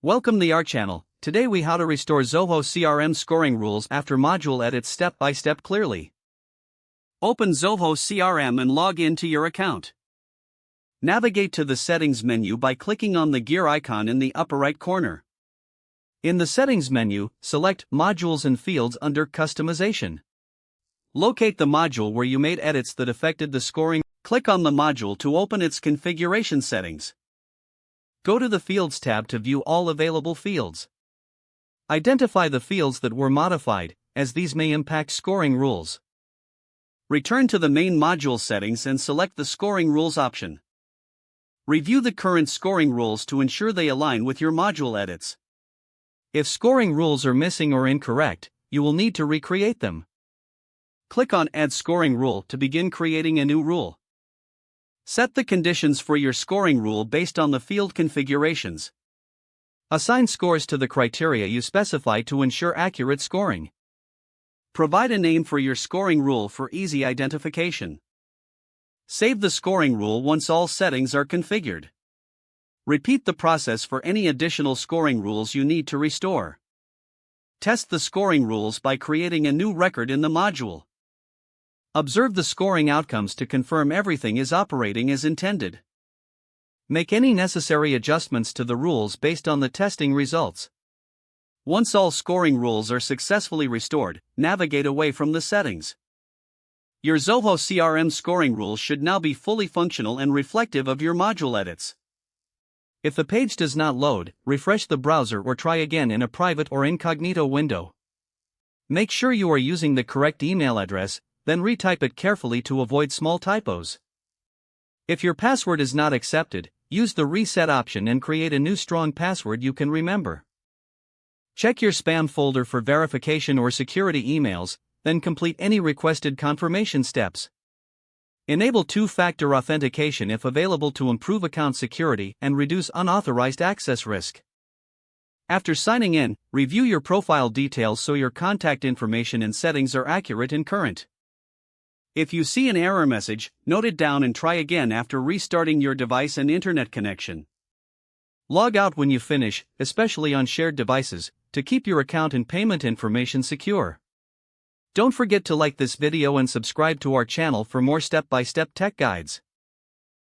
Welcome to our channel. Today we how to restore Zoho CRM scoring rules after module edits step by step clearly. Open Zoho CRM and log in to your account. Navigate to the settings menu by clicking on the gear icon in the upper right corner. In the settings menu, select modules and fields under customization. Locate the module where you made edits that affected the scoring. Click on the module to open its configuration settings. Go to the Fields tab to view all available fields. Identify the fields that were modified, as these may impact scoring rules. Return to the main module settings and select the scoring rules option. Review the current scoring rules to ensure they align with your module edits. If scoring rules are missing or incorrect, you will need to recreate them. Click on Add Scoring Rule to begin creating a new rule. Set the conditions for your scoring rule based on the field configurations. Assign scores to the criteria you specify to ensure accurate scoring. Provide a name for your scoring rule for easy identification. Save the scoring rule once all settings are configured. Repeat the process for any additional scoring rules you need to restore. Test the scoring rules by creating a new record in the module. Observe the scoring outcomes to confirm everything is operating as intended. Make any necessary adjustments to the rules based on the testing results. Once all scoring rules are successfully restored, navigate away from the settings. Your Zoho CRM scoring rules should now be fully functional and reflective of your module edits. If the page does not load, refresh the browser or try again in a private or incognito window. Make sure you are using the correct email address, then retype it carefully to avoid small typos. If your password is not accepted, use the reset option and create a new strong password you can remember. Check your spam folder for verification or security emails, then complete any requested confirmation steps. Enable two-factor authentication if available to improve account security and reduce unauthorized access risk. After signing in, review your profile details so your contact information and settings are accurate and current. If you see an error message, note it down and try again after restarting your device and internet connection. Log out when you finish, especially on shared devices, to keep your account and payment information secure. Don't forget to like this video and subscribe to our channel for more step-by-step tech guides.